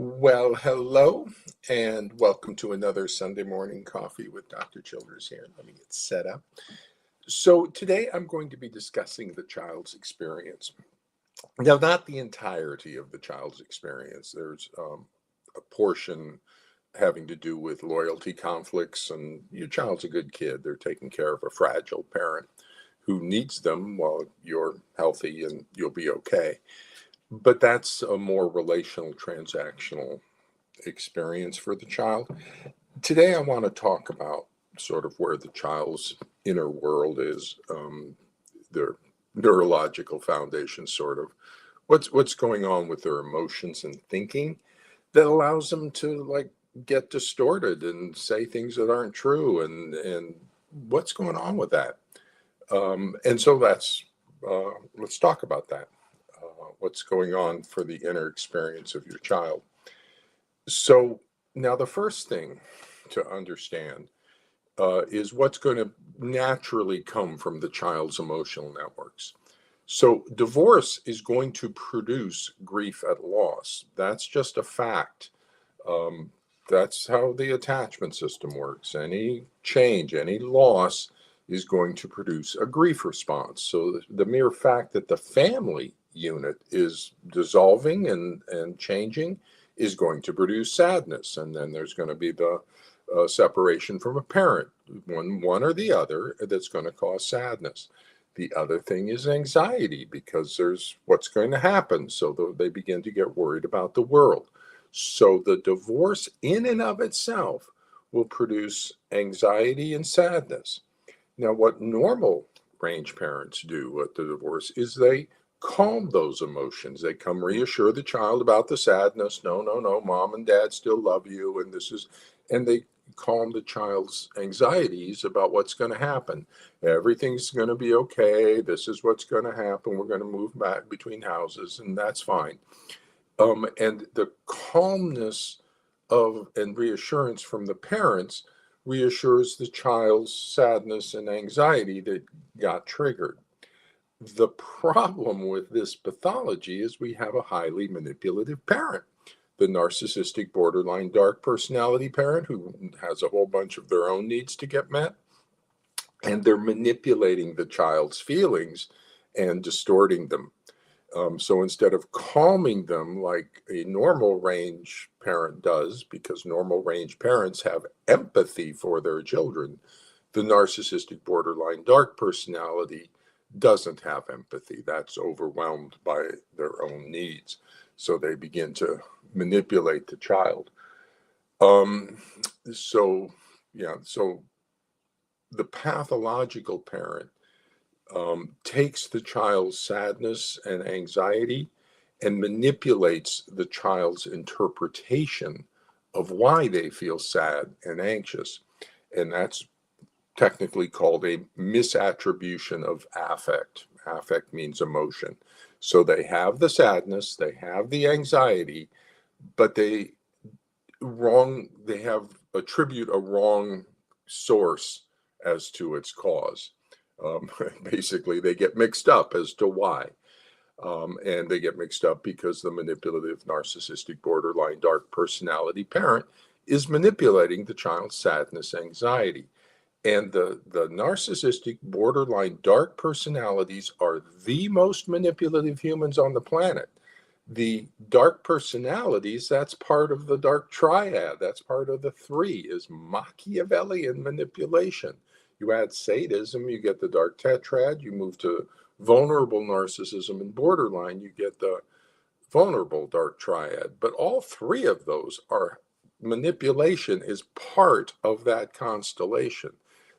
Well, hello, and welcome to another Sunday morning coffee with Dr. Childress here. Let me get set up. So, today I'm going to be discussing the child's experience. Now, not the entirety of the child's experience. There's a portion having to do with loyalty conflicts, and your child's a good kid. They're taking care of a fragile parent who needs them while you're healthy and you'll be okay. But that's a more relational, transactional experience for the child. Today, I want to talk about sort of where the child's inner world is, their neurological foundation, sort of what's going on with their emotions and thinking that allows them to get distorted and say things that aren't true, and what's going on with that. And so let's talk about that. What's going on for the inner experience of your child. So now the first thing to understand is what's going to naturally come from the child's emotional networks. So divorce is going to produce grief at loss. That's just a fact. That's how the attachment system works. Any change, any loss is going to produce a grief response. So the mere fact that the family unit is dissolving and changing is going to produce sadness. And then there's going to be the separation from a parent, one or the other, that's going to cause sadness. The other thing is anxiety, because there's what's going to happen. So they begin to get worried about the world. So the divorce in and of itself will produce anxiety and sadness. Now, what normal range parents do at the divorce is they calm those emotions. They come reassure the child about the sadness. No, mom and dad still love you. And they calm the child's anxieties about what's going to happen. Everything's going to be okay. This is what's going to happen. We're going to move back between houses, and that's fine. And the calmness and reassurance from the parents reassures the child's sadness and anxiety that got triggered. The problem with this pathology is we have a highly manipulative parent, the narcissistic borderline dark personality parent who has a whole bunch of their own needs to get met, and they're manipulating the child's feelings and distorting them. So instead of calming them like a normal range parent does, because normal range parents have empathy for their children, the narcissistic borderline dark personality doesn't have empathy. That's overwhelmed by their own needs. So they begin to manipulate the child. So the pathological parent takes the child's sadness and anxiety and manipulates the child's interpretation of why they feel sad and anxious. And that's technically called a misattribution of affect. Affect means emotion. So they have the sadness, they have the anxiety, but they attribute a wrong source as to its cause. Basically, they get mixed up as to why. And they get mixed up because the manipulative, narcissistic, borderline, dark personality parent is manipulating the child's sadness, anxiety. And the narcissistic, borderline, dark personalities are the most manipulative humans on the planet. The dark personalities, that's part of the dark triad. That's part of the three, is Machiavellian manipulation. You add sadism, you get the dark tetrad. You move to vulnerable narcissism and borderline, you get the vulnerable dark triad. But all three of those are manipulation is part of that constellation.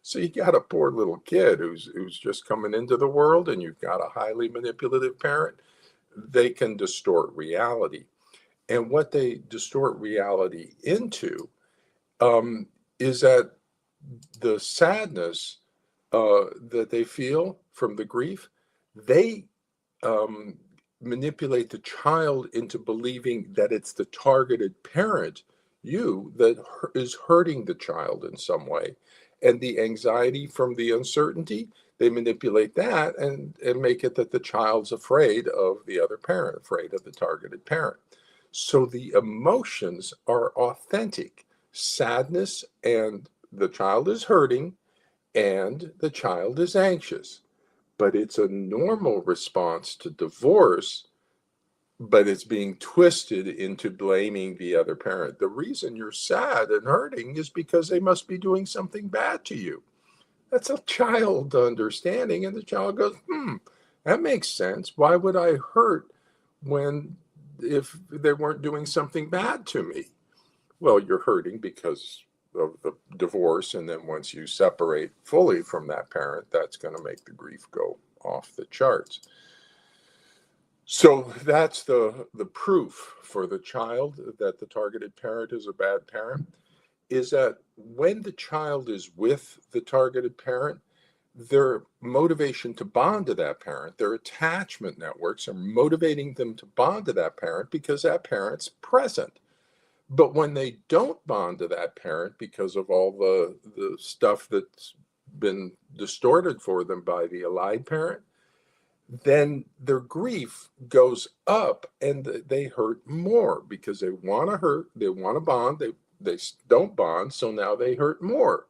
So you got a poor little kid who's just coming into the world, and you've got a highly manipulative parent. They can distort reality. And what they distort reality into is that the sadness that they feel from the grief, they manipulate the child into believing that it's the targeted parent, you, that is hurting the child in some way. And the anxiety from the uncertainty, they manipulate that and make it that the child's afraid of the other parent, afraid of the targeted parent. So the emotions are authentic. Sadness, and the child is hurting, and the child is anxious. But it's a normal response to divorce, but it's being twisted into blaming the other parent. The reason you're sad and hurting is because they must be doing something bad to you. That's a child understanding. And the child goes, that makes sense. Why would I hurt when if they weren't doing something bad to me? Well, you're hurting because of the divorce. And then once you separate fully from that parent, that's going to make the grief go off the charts. So that's the proof for the child that the targeted parent is a bad parent, is that when the child is with the targeted parent, their motivation to bond to that parent, their attachment networks are motivating them to bond to that parent because that parent's present. But when they don't bond to that parent because of all the stuff that's been distorted for them by the allied parent, then their grief goes up and they hurt more because they want to hurt, they want to bond, they don't bond, so now they hurt more.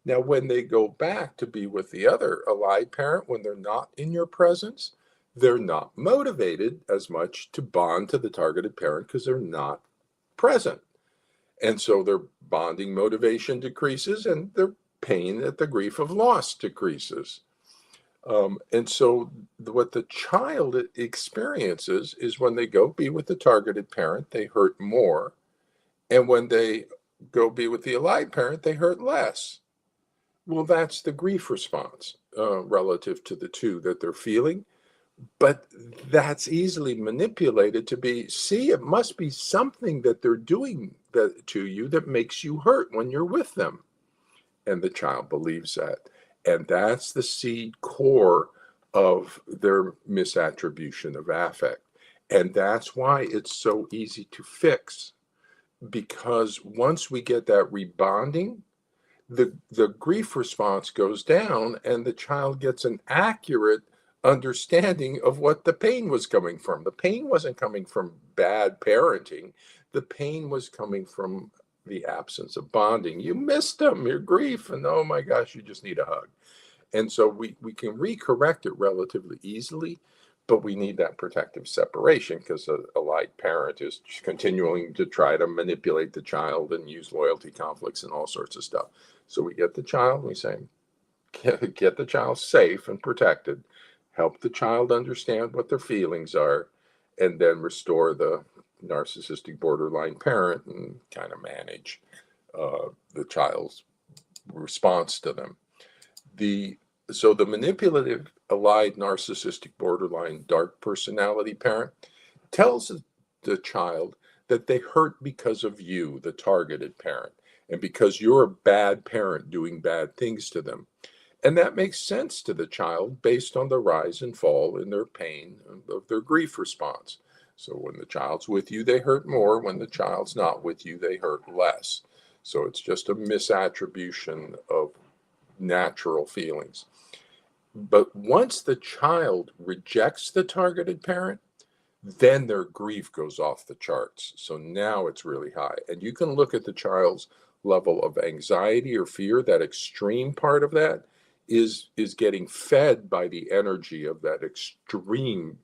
Now, when they go back to be with the other allied parent, when they're not in your presence, they're not motivated as much to bond to the targeted parent because they're not present. And so their bonding motivation decreases and their pain at the grief of loss decreases. And so what the child experiences is when they go be with the targeted parent, they hurt more. And when they go be with the allied parent, they hurt less. Well, that's the grief response relative to the two that they're feeling. But that's easily manipulated to be, see, it must be something that they're doing that to you that makes you hurt when you're with them. And the child believes that. And that's the seed core of their misattribution of affect. And that's why it's so easy to fix. Because once we get that rebonding, the grief response goes down and the child gets an accurate understanding of what the pain was coming from. The pain wasn't coming from bad parenting. The pain was coming from the absence of bonding. You missed them, your grief, and oh my gosh, you just need a hug. And so we can recorrect it relatively easily, but we need that protective separation because a allied parent is continuing to try to manipulate the child and use loyalty conflicts and all sorts of stuff. So we get the child, we say, get the child safe and protected, help the child understand what their feelings are, and then restore the narcissistic borderline parent and kind of manage the child's response to them. So the manipulative, allied, narcissistic, borderline, dark personality parent tells the child that they hurt because of you, the targeted parent, and because you're a bad parent doing bad things to them. And that makes sense to the child based on the rise and fall in their pain of their grief response. So when the child's with you, they hurt more. When the child's not with you, they hurt less. So it's just a misattribution of natural feelings. But once the child rejects the targeted parent, then their grief goes off the charts. So now it's really high. And you can look at the child's level of anxiety or fear. That extreme part of that is getting fed by the energy of that extreme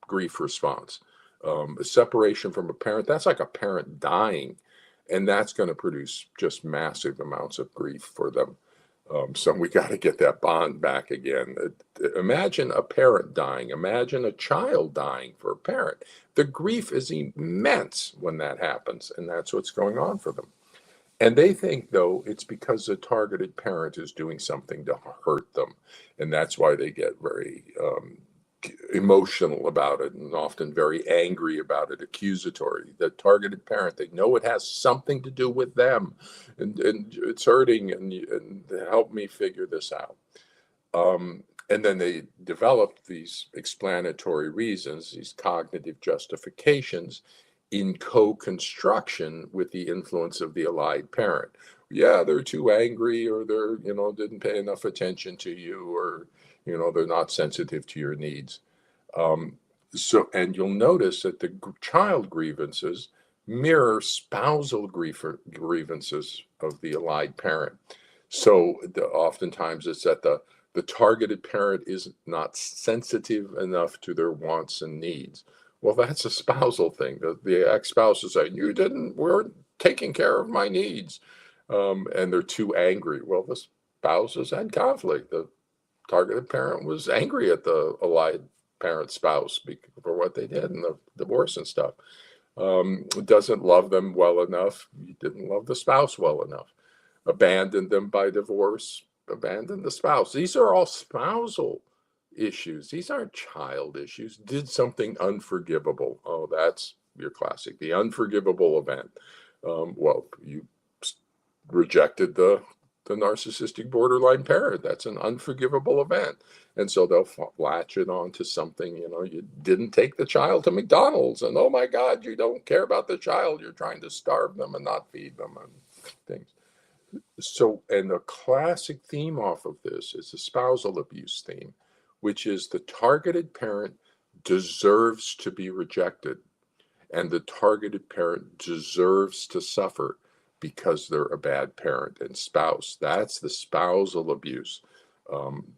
grief response. A separation from a parent, that's like a parent dying. And that's going to produce just massive amounts of grief for them. So we got to get that bond back again. Imagine a parent dying. Imagine a child dying for a parent. The grief is immense when that happens, and that's what's going on for them. And they think, though, it's because the targeted parent is doing something to hurt them, and that's why they get very emotional about it and often very angry about it, accusatory. The targeted parent, they know it has something to do with them, and it's hurting, and help me figure this out. And then they develop these explanatory reasons, these cognitive justifications in co-construction with the influence of the allied parent. Yeah, they're too angry, or they're, didn't pay enough attention to you, or, they're not sensitive to your needs. So, and you'll notice that the child grievances mirror spousal grievances of the allied parent. So, oftentimes it's that the targeted parent is not sensitive enough to their wants and needs. Well, that's a spousal thing. The ex-spouse is saying, "You didn't, weren't taking care of my needs," and they're too angry. Well, the spouses had conflict. The targeted parent was angry at the allied parent spouse for what they did in the divorce and stuff. Doesn't love them well enough. Didn't love the spouse well enough. Abandoned them by divorce. Abandoned the spouse. These are all spousal issues. These aren't child issues. Did something unforgivable. Oh, that's your classic. The unforgivable event. Well, you rejected the narcissistic borderline parent. That's an unforgivable event. And so they'll latch it on to something, you didn't take the child to McDonald's, and oh my God, you don't care about the child. You're trying to starve them and not feed them and things. So, and the classic theme off of this is the spousal abuse theme, which is the targeted parent deserves to be rejected, and the targeted parent deserves to suffer because they're a bad parent and spouse. That's the spousal abuse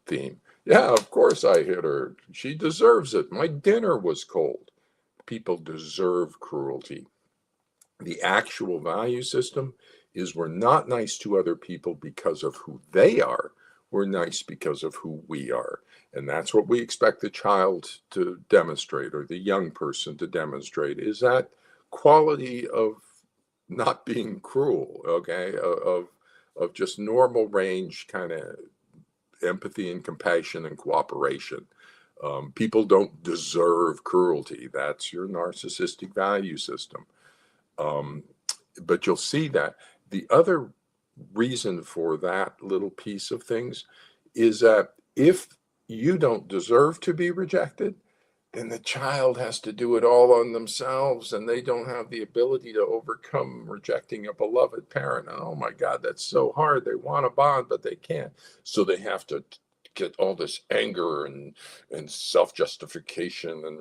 theme. Yeah, of course I hit her. She deserves it. My dinner was cold. People deserve cruelty. The actual value system is we're not nice to other people because of who they are. We're nice because of who we are. And that's what we expect the child to demonstrate, or the young person to demonstrate, is that quality of not being cruel, okay, of just normal range kind of empathy and compassion and cooperation. People don't deserve cruelty. That's your narcissistic value system. But you'll see that the other reason for that little piece of things is that if you don't deserve to be rejected, then the child has to do it all on themselves, and they don't have the ability to overcome rejecting a beloved parent. Oh my God, that's so hard. They want a bond, but they can't. So they have to get all this anger and self-justification and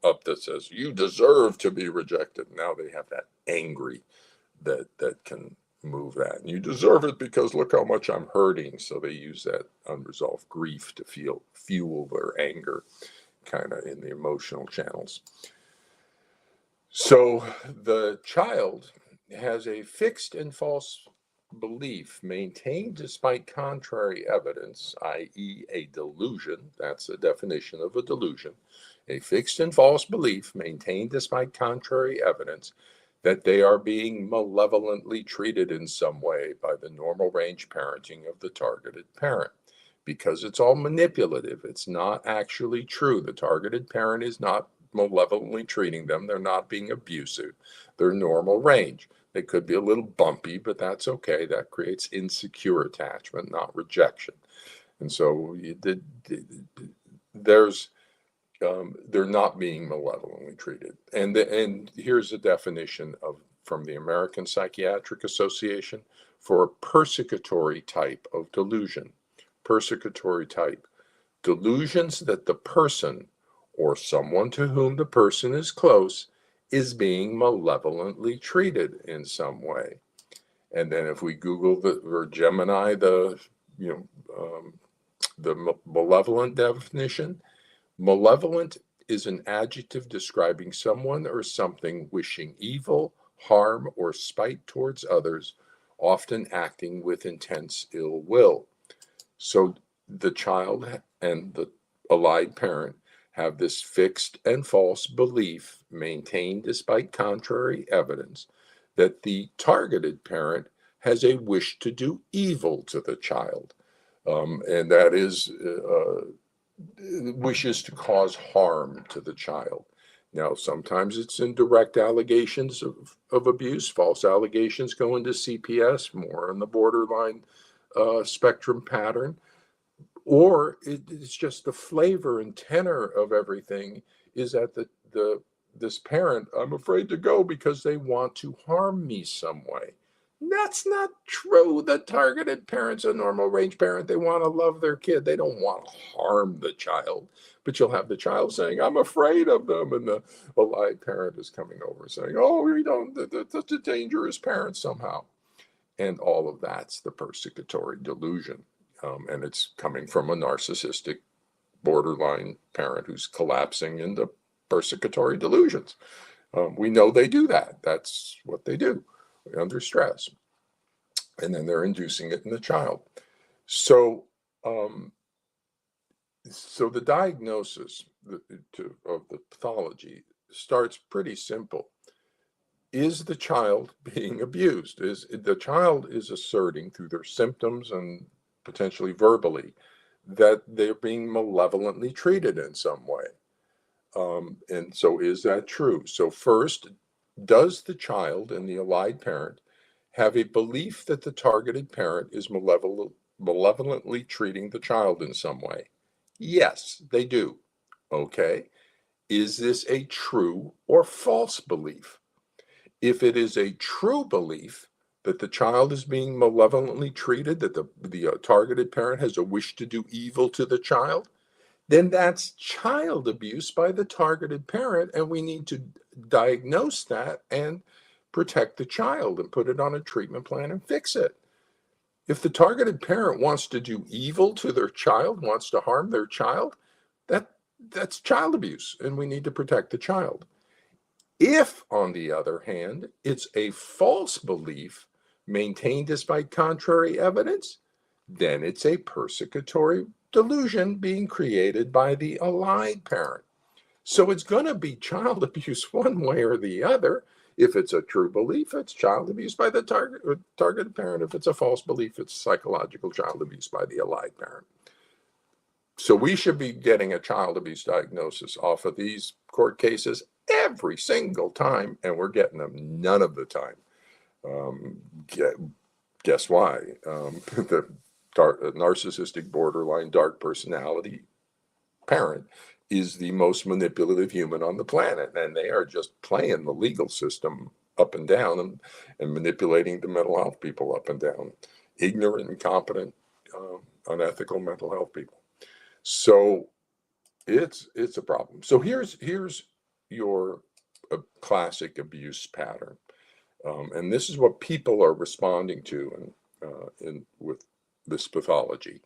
up that says you deserve to be rejected. Now they have that angry that can move that. And you deserve it because look how much I'm hurting. So they use that unresolved grief to fuel their anger, kind of in the emotional channels. So the child has a fixed and false belief maintained despite contrary evidence, i.e., a delusion. That's the definition of a delusion. A fixed and false belief maintained despite contrary evidence that they are being malevolently treated in some way by the normal range parenting of the targeted parent. Because it's all manipulative. It's not actually true. The targeted parent is not malevolently treating them. They're not being abusive. They're normal range. They could be a little bumpy, but that's okay. That creates insecure attachment, not rejection. And so they're not being malevolently treated. And here's a definition from the American Psychiatric Association for a persecutory type of delusion. Persecutory type. Delusions that the person or someone to whom the person is close is being malevolently treated in some way. And then if we Google or Gemini the malevolent definition, malevolent is an adjective describing someone or something wishing evil, harm, or spite towards others, often acting with intense ill will. So the child and the allied parent have this fixed and false belief maintained despite contrary evidence that the targeted parent has a wish to do evil to the child. And that is wishes to cause harm to the child. Now, sometimes it's in direct allegations of abuse. False allegations go into CPS, more on the borderline spectrum pattern. Or it's just the flavor and tenor of everything is that this parent, I'm afraid to go because they want to harm me some way. That's not true. The targeted parent's a normal range parent. They want to love their kid. They don't want to harm the child. But you'll have the child saying, I'm afraid of them. And the alive parent is coming over saying, oh, we don't, that's a dangerous parent somehow. And all of that's the persecutory delusion. And it's coming from a narcissistic borderline parent who's collapsing into persecutory delusions. We know they do that. That's what they do under stress. And then they're inducing it in the child. So, so the diagnosis of the pathology starts pretty simple. Is the child being abused? Is the child is asserting through their symptoms and potentially verbally that they're being malevolently treated in some way? And so is that true? So first, does the child and the allied parent have a belief that the targeted parent is malevolently treating the child in some way? Yes, they do. Okay. Is this a true or false belief? If it is a true belief that the child is being malevolently treated, that the targeted parent has a wish to do evil to the child, then that's child abuse by the targeted parent, and we need to diagnose that and protect the child and put it on a treatment plan and fix it. If the targeted parent wants to do evil to their child, wants to harm their child, that's child abuse, and we need to protect the child. If, on the other hand, it's a false belief maintained despite contrary evidence, then it's a persecutory delusion being created by the allied parent. So it's going to be child abuse one way or the other. If it's a true belief, it's child abuse by the targeted parent. If it's a false belief, it's psychological child abuse by the allied parent. So we should be getting a child abuse diagnosis off of these court cases every single time, and we're getting them none of the time. Guess why? The narcissistic borderline dark personality parent is the most manipulative human on the planet, and they are just playing the legal system up and down and manipulating the mental health people up and down. Ignorant, incompetent, unethical mental health people. So it's a problem. So here's your classic abuse pattern, and this is what people are responding to with this pathology.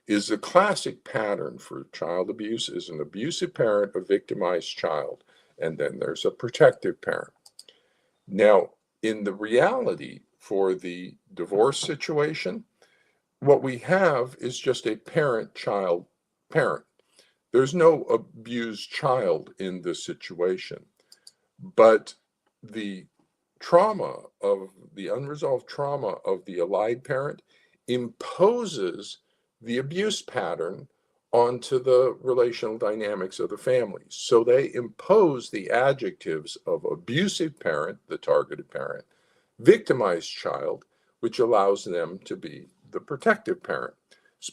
Is the classic pattern for child abuse is an abusive parent, a victimized child, and then there's a protective parent. Now, in the reality for the divorce situation, what we have is just a parent-child parent. There's no abused child in this situation, but the unresolved trauma of the allied parent imposes the abuse pattern onto the relational dynamics of the family. So they impose the adjectives of abusive parent, the targeted parent, victimized child, which allows them to be the protective parent.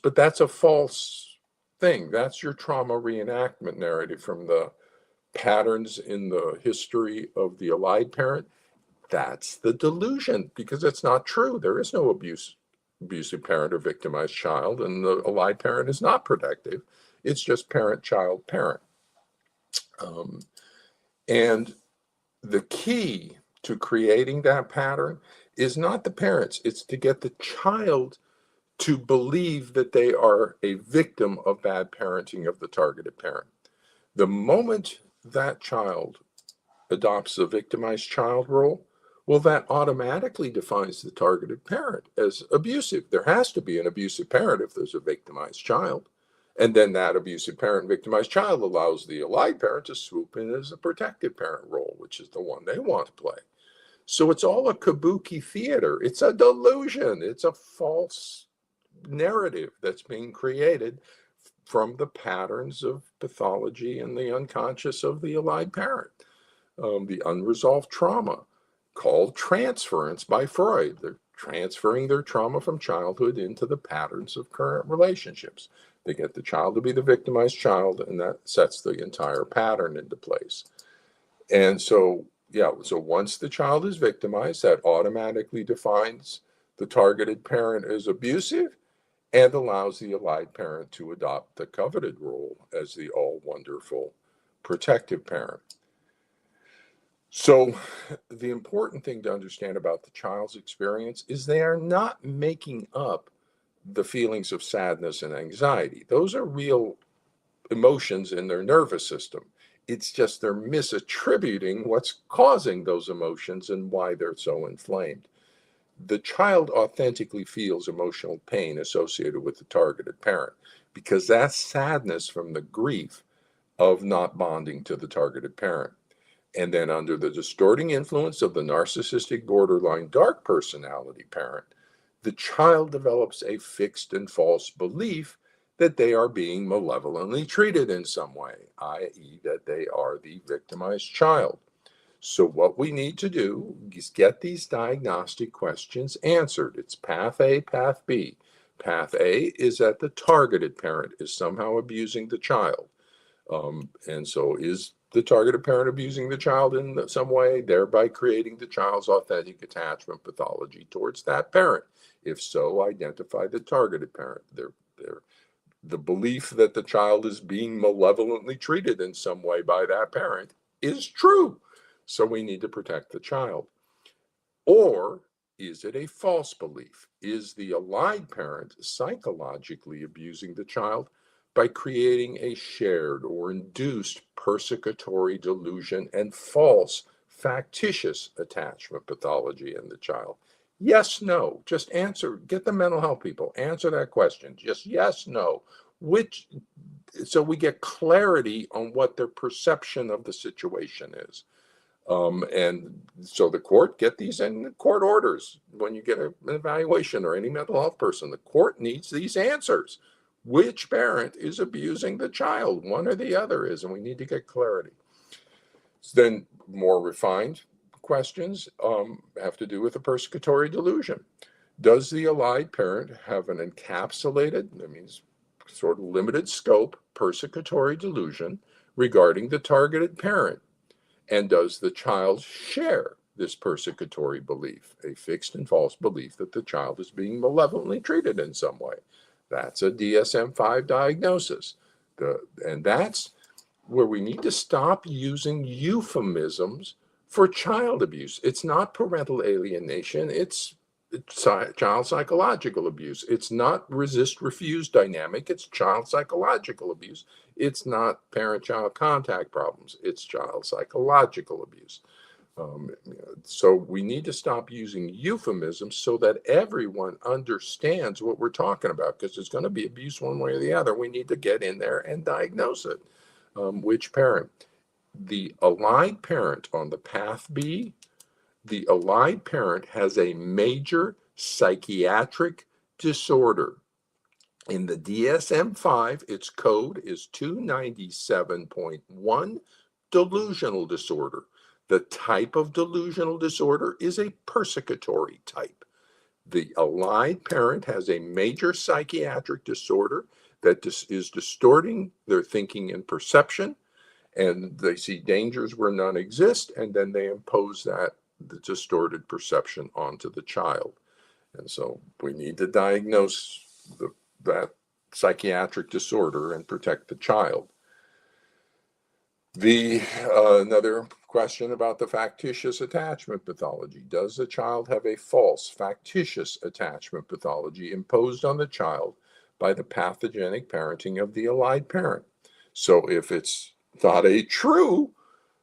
But that's a false thing. That's your trauma reenactment narrative from the patterns in the history of the allied parent. That's the delusion, because it's not true. There is no abusive parent or victimized child, and the allied parent is not protective. It's just parent, child, parent. And the key to creating that pattern is not the parents. It's to get the child to believe that they are a victim of bad parenting of the targeted parent. The moment that child adopts a victimized child role, well, that automatically defines the targeted parent as abusive. There has to be an abusive parent if there's a victimized child. And then that abusive parent, victimized child allows the allied parent to swoop in as a protective parent role, which is the one they want to play. So it's all a kabuki theater. It's a delusion. It's a false narrative that's being created from the patterns of pathology and the unconscious of the allied parent. The unresolved trauma called transference by Freud. They're transferring their trauma from childhood into the patterns of current relationships. They get the child to be the victimized child, and that sets the entire pattern into place. And so Yeah, so once the child is victimized, that automatically defines the targeted parent as abusive and allows the allied parent to adopt the coveted role as the all-wonderful protective parent. So the important thing to understand about the child's experience is they are not making up the feelings of sadness and anxiety. Those are real emotions in their nervous system. It's just they're misattributing what's causing those emotions and why they're so inflamed. The child authentically feels emotional pain associated with the targeted parent because that's sadness from the grief of not bonding to the targeted parent. And then, under the distorting influence of the narcissistic borderline dark personality parent, the child develops a fixed and false belief that they are being malevolently treated in some way, i.e., that they are the victimized child. So, what we need to do is get these diagnostic questions answered. It's path A, path B. Path A is that the targeted parent is somehow abusing the child. And so, is the targeted parent abusing the child in some way, thereby creating the child's authentic attachment pathology towards that parent? If so, identify the targeted parent. The belief that the child is being malevolently treated in some way by that parent is true. So we need to protect the child. Or is it a false belief? Is the allied parent psychologically abusing the child by creating a shared or induced persecutory delusion and false, factitious attachment pathology in the child? Yes, no. Just answer. Get the mental health people. Answer that question. Just yes, no. So we get clarity on what their perception of the situation is. And so the court, get these in court orders. When you get an evaluation or any mental health person, the court needs these answers. Which parent is abusing the child? One or the other is, and we need to get clarity. Then more refined questions have to do with the persecutory delusion. Does the allied parent have an encapsulated, that means sort of limited scope, persecutory delusion regarding the targeted parent? And does the child share this persecutory belief, a fixed and false belief that the child is being malevolently treated in some way? That's a DSM-5 diagnosis. And that's where we need to stop using euphemisms for child abuse. It's not parental alienation, it's child psychological abuse. It's not resist refuse dynamic, it's child psychological abuse. It's not parent child contact problems, it's child psychological abuse. So we need to stop using euphemisms so that everyone understands what we're talking about, because there's going to be abuse one way or the other. We need to get in there and diagnose it. Which parent? The allied parent on the path B, the allied parent has a major psychiatric disorder. In the DSM-5, its code is 297.1, delusional disorder. The type of delusional disorder is a persecutory type. The allied parent has a major psychiatric disorder that is distorting their thinking and perception, and they see dangers where none exist, and then they impose the distorted perception onto the child. And so we need to diagnose that psychiatric disorder and protect the child. Another question about the factitious attachment pathology. Does the child have a false, factitious attachment pathology imposed on the child by the pathogenic parenting of the allied parent? So if it's not a true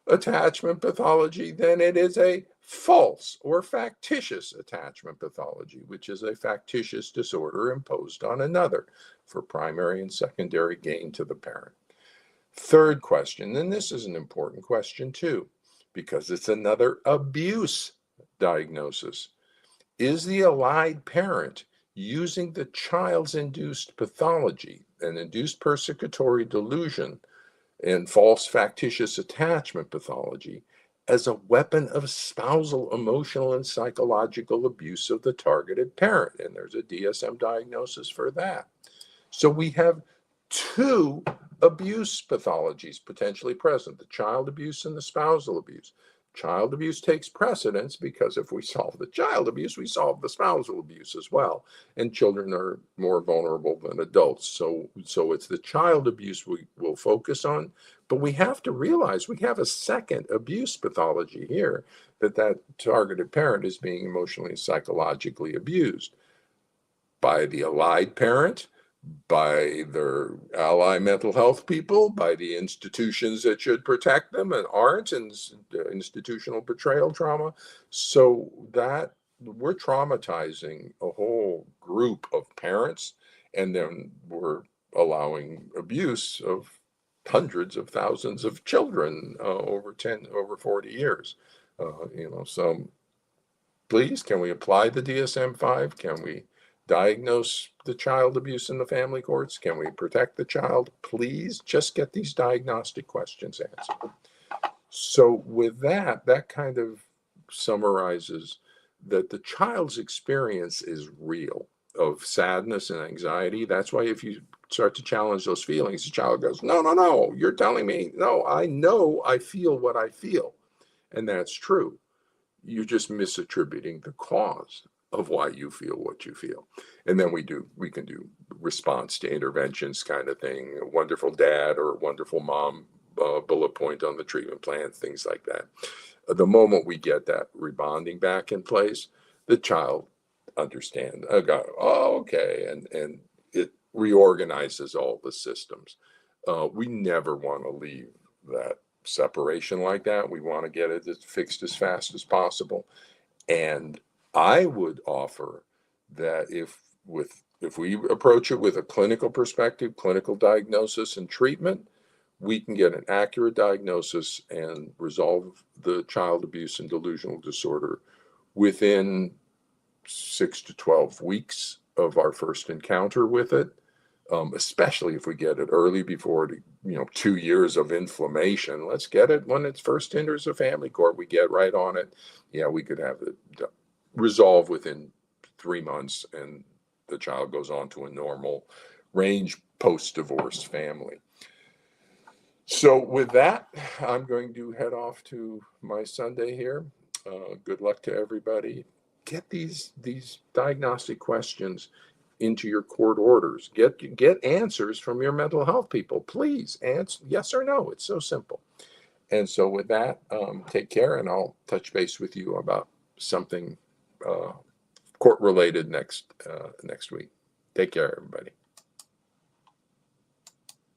attachment pathology, then it is a false or factitious attachment pathology, which is a factitious disorder imposed on another for primary and secondary gain to the parent. Third question, and this is an important question too, because it's another abuse diagnosis. Is the allied parent using the child's induced pathology, an induced persecutory delusion, and false factitious attachment pathology as a weapon of spousal emotional and psychological abuse of the targeted parent? And there's a DSM diagnosis for that. So we have two abuse pathologies potentially present, the child abuse and the spousal abuse. child abuse takes precedence, because if we solve the child abuse, we solve the spousal abuse as well. And children are more vulnerable than adults. So it's the child abuse we will focus on. But we have to realize we have a second abuse pathology here, that targeted parent is being emotionally and psychologically abused by the allied parent, by their ally mental health people, by the institutions that should protect them and aren't, and institutional betrayal trauma. So that we're traumatizing a whole group of parents, and then we're allowing abuse of hundreds of thousands of children over 40 years. So please, can we apply the DSM-5? Can we diagnose the child abuse in the family courts? Can we protect the child? Please just get these diagnostic questions answered. So with that kind of summarizes that the child's experience is real, of sadness and anxiety. That's why if you start to challenge those feelings, the child goes, no, you're telling me, no, I know I feel what I feel. And that's true. You're just misattributing the cause of why you feel what you feel. And then we can do response to interventions kind of thing, a wonderful dad or a wonderful mom bullet point on the treatment plan, things like that. The moment we get that rebonding back in place, the child understands, okay, and it reorganizes all the systems. We never want to leave that separation like that. We want to get it fixed as fast as possible. And I would offer that if we approach it with a clinical perspective, clinical diagnosis and treatment, we can get an accurate diagnosis and resolve the child abuse and delusional disorder within 6 to 12 weeks of our first encounter with it. Especially if we get it early, before 2 years of inflammation. Let's get it when it first enters the family court. We get right on it. Yeah, we could have it resolved within 3 months, and the child goes on to a normal range post-divorce family. So with that, I'm going to head off to my Sunday here. Good luck to everybody. Get these diagnostic questions into your court orders. Get answers from your mental health people. Please answer yes or no. It's so simple. And so with that, take care, and I'll touch base with you about something court related next week. Take care, everybody.